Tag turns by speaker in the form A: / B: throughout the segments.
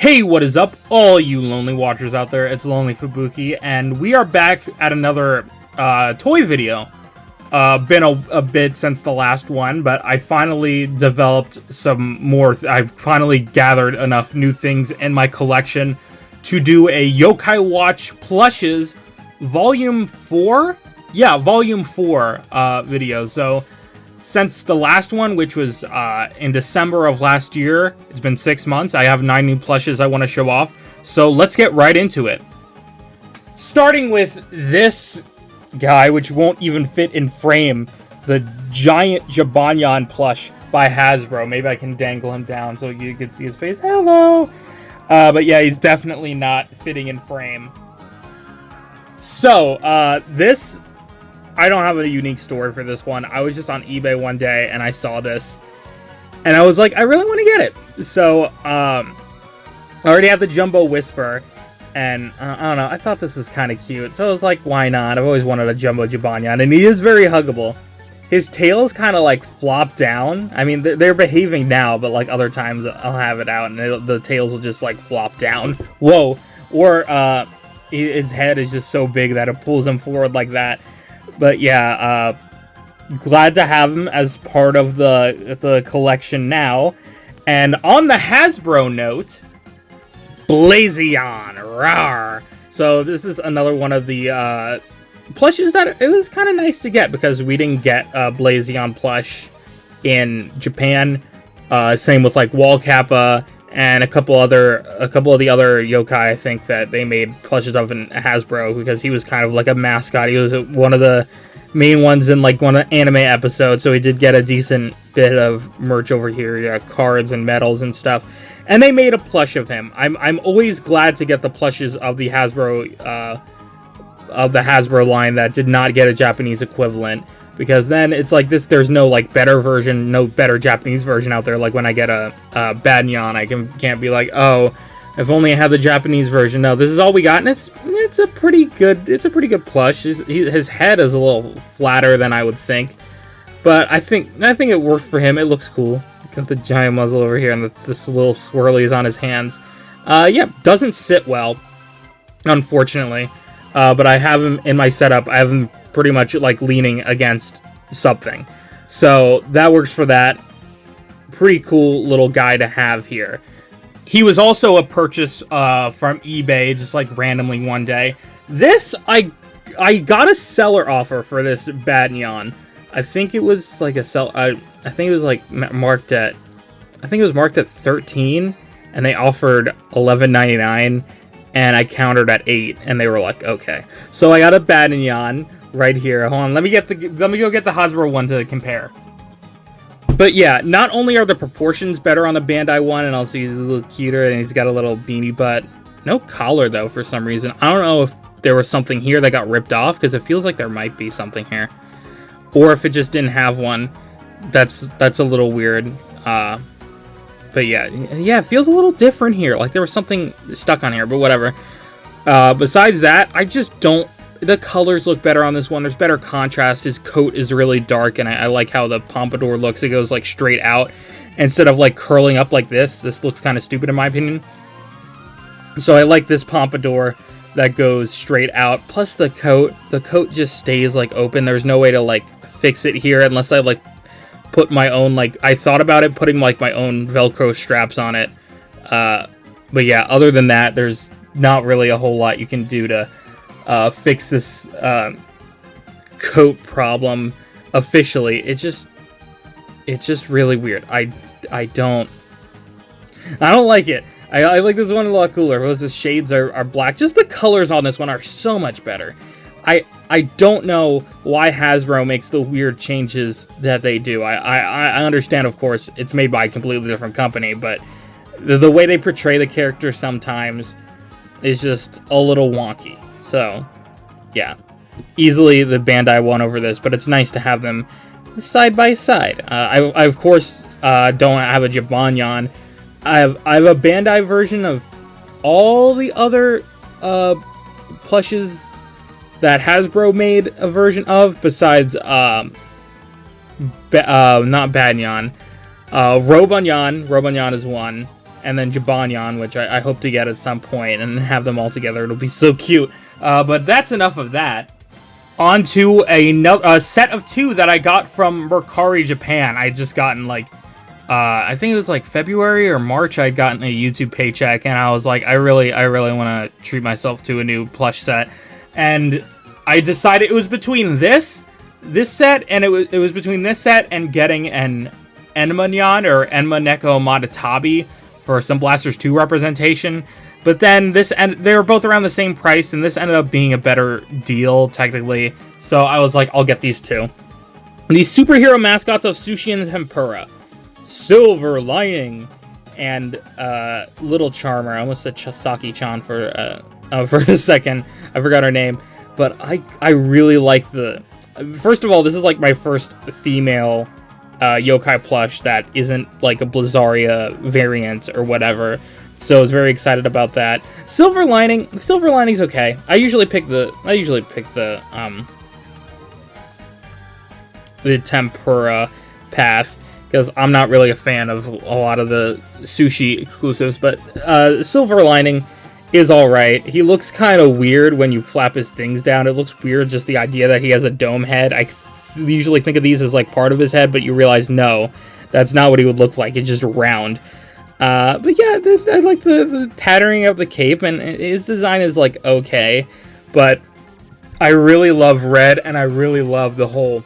A: Hey, what is up, all you lonely watchers out there? It's Lonely Fubuki, and we are back at another toy video. Been a bit since the last one, but I finally developed some more. I finally gathered enough new things in my collection to do a Yokai Watch Plushes Volume 4? Yeah, Volume 4 video. So, since the last one, which was in December of last year, it's been 6 months. I have 9 new plushes I want to show off. So let's get right into it. Starting with this guy, which won't even fit in frame, the giant Jibanyan plush by Hasbro. Maybe I can dangle him down so you can see his face. Hello! But yeah, he's definitely not fitting in frame. So, this... I don't have a unique story for this one. I was just on eBay one day and I saw this. And I was like, I really want to get it. So, I already have the Jumbo Whisper. And, I don't know, I thought this was kind of cute. So I was like, why not? I've always wanted a Jumbo Jibanyan. And he is very huggable. His tail's kind of like flop down. I mean, they're behaving now, but like other times I'll have it out and the tails will just like flop down. Whoa. Or, his head is just so big that it pulls him forward like that. But yeah, glad to have him as part of the collection now. And on the Hasbro note, Blazion, rawr. So this is another one of the plushes that it was kind of nice to get because we didn't get a Blazion plush in Japan. Same with like Wallkappa and a couple of the other yokai, I think, that they made plushes of in Hasbro because he was kind of like a mascot. He was one of the main ones in like one of the anime episodes, so he did get a decent bit of merch over here, yeah, cards and medals and stuff. And they made a plush of him. I'm always glad to get the plushes of the Hasbro line that did not get a Japanese equivalent. Because then it's like this, there's no like better version, no better Japanese version out there. Like when I get a Badnyan, I can't be like, oh, if only I had the Japanese version. No, this is all we got, and it's a pretty good plush. His head is a little flatter than I would think, but I think it works for him. It looks cool. Got the giant muzzle over here and this little swirlies on his hands. Yeah, doesn't sit well, unfortunately. But I have him in my setup. I have him pretty much like leaning against something, so that works for that. Pretty cool little guy to have here. He was also a purchase from eBay, just like randomly one day. This I got a seller offer for this Badnyan. I think it was like a sell. I think it was like marked at. I think it was marked at 13, and they offered $11.99, and I countered at 8, and they were like, okay. So I got a Badnyan right here. Hold on, let me go get the Hasbro one to compare. But yeah, not only are the proportions better on the Bandai one, and also he's a little cuter, and he's got a little beanie butt. No collar though, for some reason. I don't know if there was something here that got ripped off, because it feels like there might be something here, or if it just didn't have one. That's a little weird. But yeah, it feels a little different here. Like there was something stuck on here, but whatever. Besides that, I just don't. The colors look better on this one. There's better contrast. His coat is really dark, and I like how the pompadour looks. It goes like straight out instead of like curling up like this. This looks kind of stupid in my opinion. So I like this pompadour that goes straight out. Plus the coat just stays like open. There's no way to like fix it here unless I like put my own, like, I thought about it putting like my own Velcro straps on it. But yeah, other than that, there's not really a whole lot you can do to fix this coat problem officially. It's just really weird. I don't like it. I like this one a lot cooler. Because the shades are black. Just the colors on this one are so much better. I don't know why Hasbro makes the weird changes that they do. I understand, of course, it's made by a completely different company, but the way they portray the character sometimes is just a little wonky. So, yeah, easily the Bandai won over this, but it's nice to have them side by side. I of course don't have a Jibanyan. I have a Bandai version of all the other plushes that Hasbro made a version of, besides not Badnyan. Robanyan is one. and then Jibanyan, which I hope to get at some point, and have them all together. It'll be so cute. But that's enough of that. On to a set of 2 that I got from Mercari Japan. I just gotten, like, I think it was, like, February or March, I'd gotten a YouTube paycheck, and I was like, I really want to treat myself to a new plush set. And I decided it was between this set, and it was between this set and getting an Enmanyan or Enma Neko Matatabi for some Blasters 2 representation. But then they were both around the same price, and this ended up being a better deal, technically. So I was like, I'll get these 2. These superhero mascots of Sushi and Tempura. Silver Lining and Little Charmer. I almost said Saki-chan for a second. I forgot her name. But I really like the... First of all, this is like my first female yokai plush that isn't like a Blizzaria variant or whatever. So I was very excited about that. Silver Lining's okay. I usually pick the Tempura path because I'm not really a fan of a lot of the sushi exclusives, but Silver Lining is alright. He looks kind of weird when you flap his things down. It looks weird, just the idea that he has a dome head. I usually think of these as like part of his head, but you realize no, that's not what he would look like. It's just round. But yeah, I like the tattering of the cape, and his design is like okay, but I really love red, and I really love the whole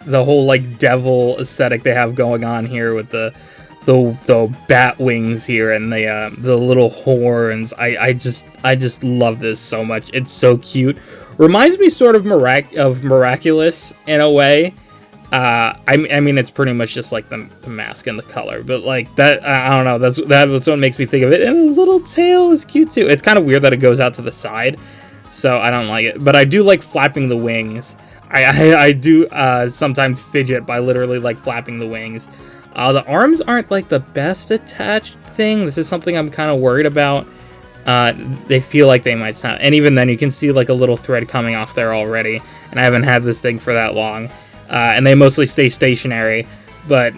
A: like devil aesthetic they have going on here with the bat wings here and the little horns. I just love this so much. It's so cute. Reminds me sort of Miraculous in a way. I mean, it's pretty much just like the mask and the color, but like that, I don't know. That's what makes me think of it. And the little tail is cute too. It's kind of weird that it goes out to the side, so I don't like it. But I do like flapping the wings. I do sometimes fidget by literally like flapping the wings. The arms aren't like the best attached thing. This is something I'm kind of worried about. They feel like they might snap, and even then, you can see like a little thread coming off there already. And I haven't had this thing for that long. And they mostly stay stationary, but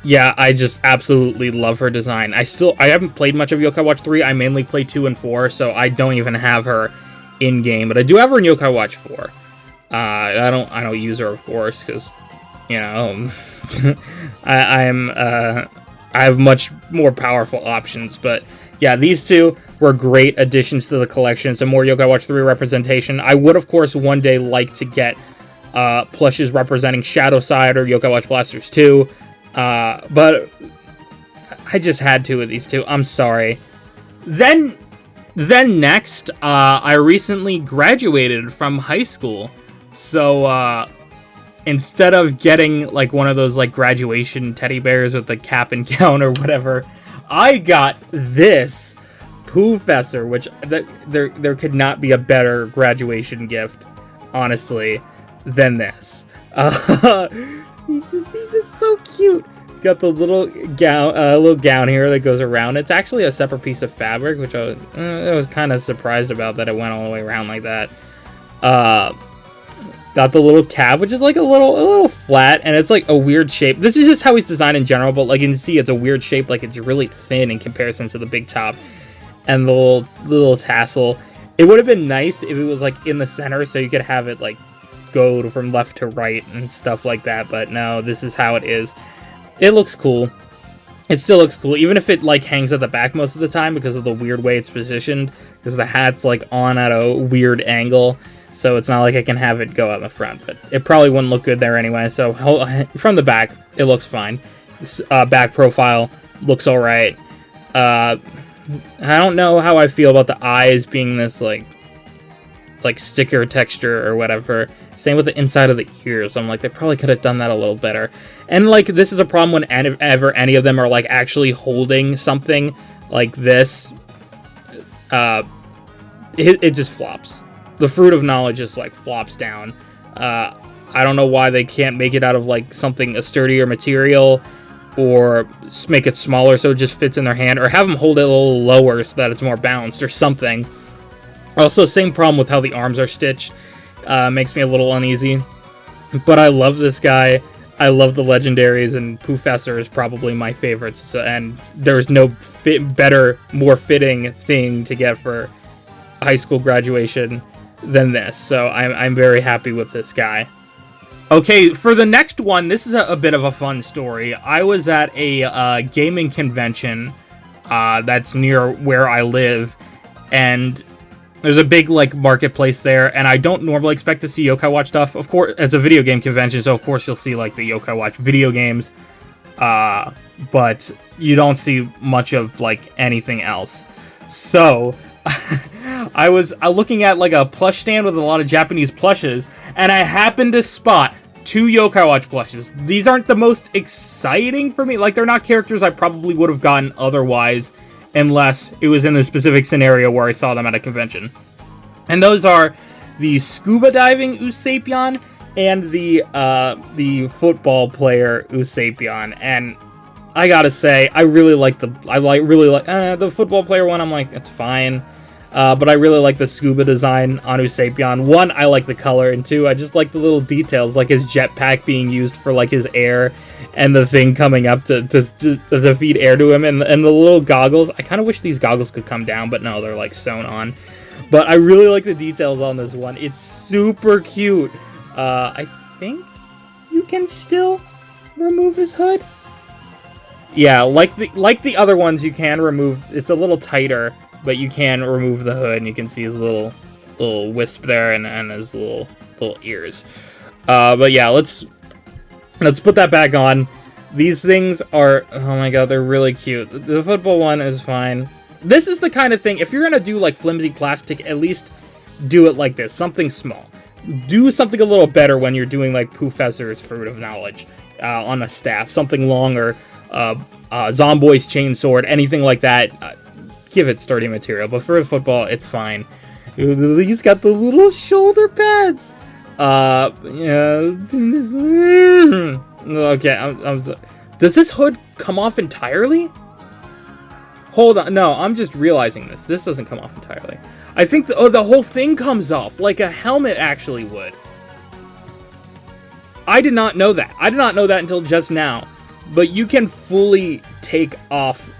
A: yeah, I just absolutely love her design. I haven't played much of Yokai Watch 3. I mainly play 2 and 4, so I don't even have her in game, but I do have her in Yokai Watch 4. I don't use her, of course, because you know I have much more powerful options. But yeah, these 2 were great additions to the collection. Some more Yokai Watch 3 representation. I would, of course, one day like to get plushes representing Shadowside or Yokai Watch Blasters 2, but I just had 2 of these 2. I'm sorry. Then next, I recently graduated from high school, so instead of getting like one of those like graduation teddy bears with the cap and gown or whatever, I got this Poofessor, which there could not be a better graduation gift, honestly, than this. He's just so cute. He's got the little gown here that goes around. It's actually a separate piece of fabric, which I was kind of surprised about that it went all the way around like that. Got the little cap, which is like a little flat, and it's like a weird shape. This is just how he's designed in general, but like you can see, it's a weird shape. Like it's really thin in comparison to the big top, and the little tassel. It would have been nice if it was like in the center, so you could have it like go from left to right and stuff like that, but no, this is how it is. It looks cool. It still looks cool, even if it like hangs at the back most of the time because of the weird way it's positioned, because the hat's like on at a weird angle, so it's not like I can have it go out the front, but it probably wouldn't look good there anyway. So from the back, it looks fine. Back profile looks alright. I don't know how I feel about the eyes being this like sticker texture or whatever. Same with the inside of the ears. I'm like, they probably could have done that a little better. And like, this is a problem when ever any of them are like actually holding something like this. It just flops. The Fruit of Knowledge just like flops down. I don't know why they can't make it out of like something a sturdier material, or make it smaller so it just fits in their hand, or have them hold it a little lower so that it's more balanced or something. Also, same problem with how the arms are stitched. Makes me a little uneasy. But I love this guy. I love the legendaries, and Poofessor is probably my favorites. So, and there's no better, more fitting thing to get for high school graduation than this. So I'm very happy with this guy. Okay, for the next one, this is a bit of a fun story. I was at a gaming convention that's near where I live, and there's a big, like, marketplace there, and I don't normally expect to see Yokai Watch stuff. Of course, it's a video game convention, so of course you'll see, like, the Yokai Watch video games, but you don't see much of, like, anything else. So, I was looking at, like, a plush stand with a lot of Japanese plushes, and I happened to spot 2 Yokai Watch plushes. These aren't the most exciting for me. Like, they're not characters I probably would have gotten otherwise, unless it was in a specific scenario where I saw them at a convention. And those are the scuba diving Usapion and the football player Usapion. And I gotta say, I really like the football player one. I'm like, it's fine. But I really like the scuba design on Usapion. 1, I like the color, and 2, I just like the little details, like his jetpack being used for, like, his air, and the thing coming up to feed air to him, and the little goggles. I kind of wish these goggles could come down, but no, they're, like, sewn on. But I really like the details on this one. It's super cute. I think you can still remove his hood. Yeah, like the other ones, you can remove. It's a little tighter, but you can remove the hood, and you can see his little wisp there, and his little ears. But yeah, let's put that back on. These things are, oh my god, they're really cute. The football one is fine. This is the kind of thing, if you're gonna do, like, flimsy plastic, at least do it like this, something small. Do something a little better when you're doing, like, Poofessor's Fruit of Knowledge on a staff, something longer, Zomboy's Chainsword, anything like that. Give it sturdy material, but for a football, it's fine. He's got the little shoulder pads. Yeah. Okay, does this hood come off entirely? Hold on, no, I'm just realizing this. This doesn't come off entirely. I think the whole thing comes off, like a helmet actually would. I did not know that. I did not know that until just now. But you can fully take off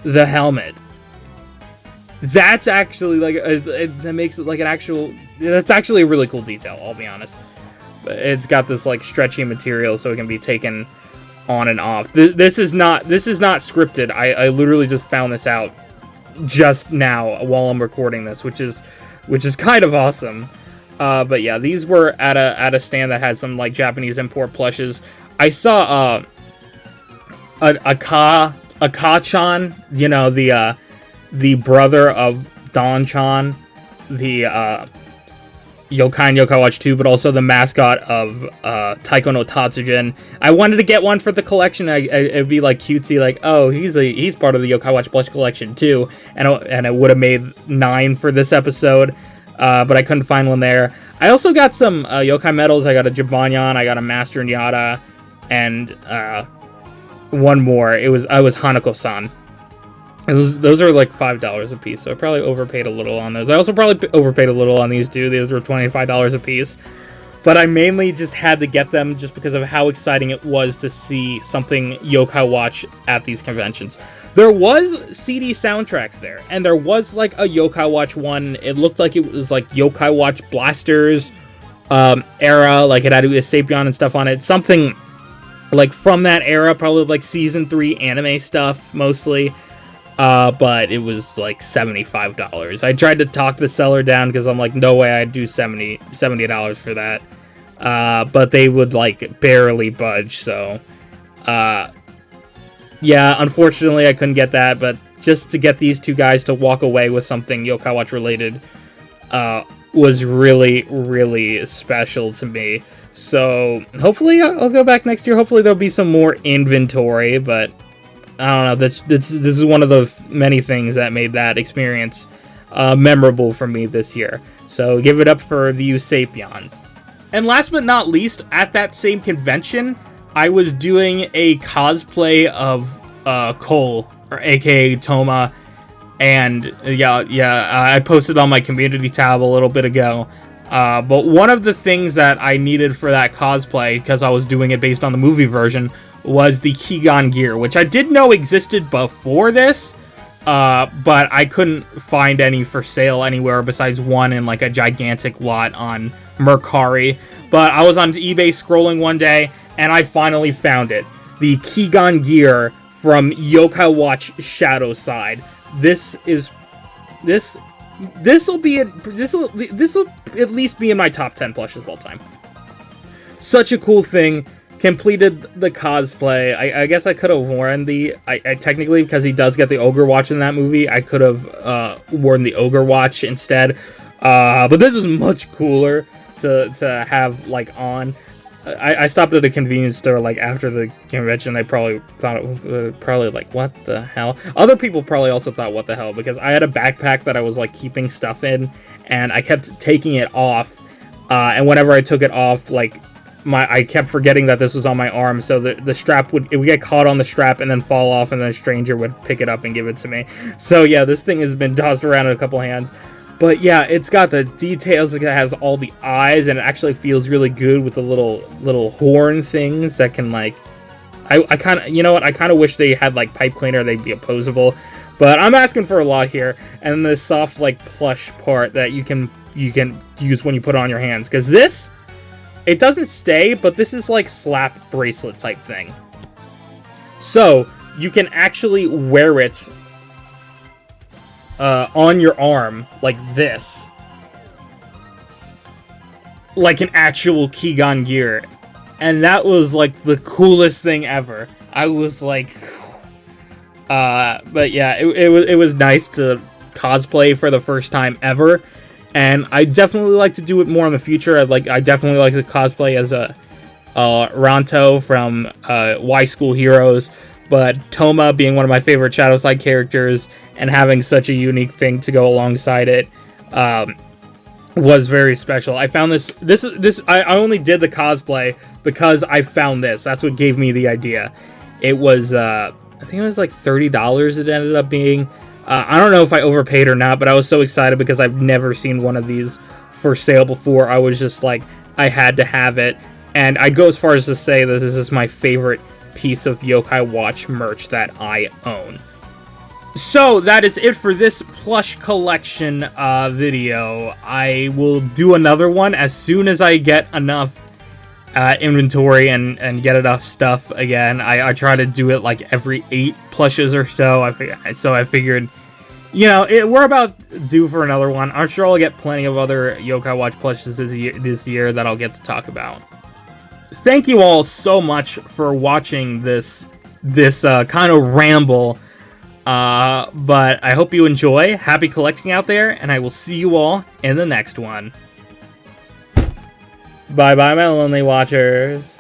A: the helmet. That's actually, like, that makes it like an actual, that's actually a really cool detail, I'll be honest. But it's got this, like, stretchy material so it can be taken on and off. This is not scripted. I literally just found this out just now while I'm recording this, which is kind of awesome. But yeah, these were at a stand that had some, like, Japanese import plushes. I saw Aka-chan, you know, the brother of Don-chan, the Yokai and Yokai Watch 2, but also the mascot of Taiko no Tatsujin. I wanted to get one for the collection. It'd be, like, cutesy, like, oh, he's part of the Yokai Watch plush collection too, and it would have made 9 for this episode, but I couldn't find one there. I also got some Yokai medals. I got a Jibanyan, I got a Master Nyata, and one more. I was Hanako-san. And those are like $5 a piece, so I probably overpaid a little on those. I also probably overpaid a little on these too. These were $25 a piece. But I mainly just had to get them just because of how exciting it was to see something Yokai Watch at these conventions. There was CD soundtracks there, and there was, like, a Yokai Watch one. It looked like it was, like, Yokai Watch Blasters era, like it had Usapion and stuff on it. Something, like, from that era, probably, like, Season 3 anime stuff, mostly. But it was, like, $75. I tried to talk the seller down because I'm like, no way I'd do $70 for that. But they would, like, barely budge, so, yeah, unfortunately I couldn't get that, but just to get these two guys to walk away with something Yokai Watch related, was really, really special to me. So, hopefully I'll go back next year. Hopefully there'll be some more inventory, but I don't know, this is one of the many things that made that experience memorable for me this year. So give it up for the Usapions. And last but not least, at that same convention, I was doing a cosplay of Cole, or aka Toma, and yeah, I posted on my community tab a little bit ago But one of the things that I needed for that cosplay, because I was doing it based on the movie version, was the Keygon gear, which I did know existed before this, but I couldn't find any for sale anywhere besides one in like a gigantic lot on Mercari. But I was on eBay scrolling one day, and I finally found it. The Keygon gear from Yokai Watch Shadow Side. This will at least be in my top 10 plushes of all time. Such a cool thing. Completed the cosplay. I guess I could have worn I technically, because he does get the Ogre Watch in that movie, I could have worn the Ogre Watch instead. But this is much cooler to have like on. I stopped at a convenience store like after the convention. They probably thought it was probably like, what the hell? Other people probably also thought, what the hell? Because I had a backpack that I was like keeping stuff in, and I kept taking it off. And whenever I took it off, like I kept forgetting that this was on my arm, so the strap would get caught on the strap and then fall off, and then a stranger would pick it up and give it to me. So yeah, this thing has been tossed around in a couple hands. But yeah, it's got the details, it has all the eyes, and it actually feels really good with the little horn things that can like... I kind of, you know what, I kind of wish they had like pipe cleaner, they'd be opposable. But I'm asking for a lot here. And this soft like plush part that you can use when you put it on your hands. Because this, it doesn't stay, but this is like slap bracelet type thing. So you can actually wear it on your arm like this, like an actual Keygon gear, and that was like the coolest thing ever. I was like, but yeah, it was nice to cosplay for the first time ever, and I definitely like to do it more in the future. I definitely like to cosplay as a Ronto from Y School Heroes. But Toma being one of my favorite Shadowside characters and having such a unique thing to go alongside it was very special. I found this. I only did the cosplay because I found this. That's what gave me the idea. It was, I think it was like $30 it ended up being. I don't know if I overpaid or not, but I was so excited because I've never seen one of these for sale before. I was just like, I had to have it. And I'd go as far as to say that this is my favorite piece of Yokai Watch merch that I own. So that is it for this plush collection video. I will do another one as soon as I get enough inventory and get enough stuff again. I try to do it like every 8 plushes or so. I figured, you know, we're about due for another one. I'm sure I'll get plenty of other Yokai Watch plushes this year that I'll get to talk about. Thank you all so much for watching this kind of ramble, but I hope you enjoy. Happy collecting out there, and I will see you all in the next one. Bye bye, my lonely watchers.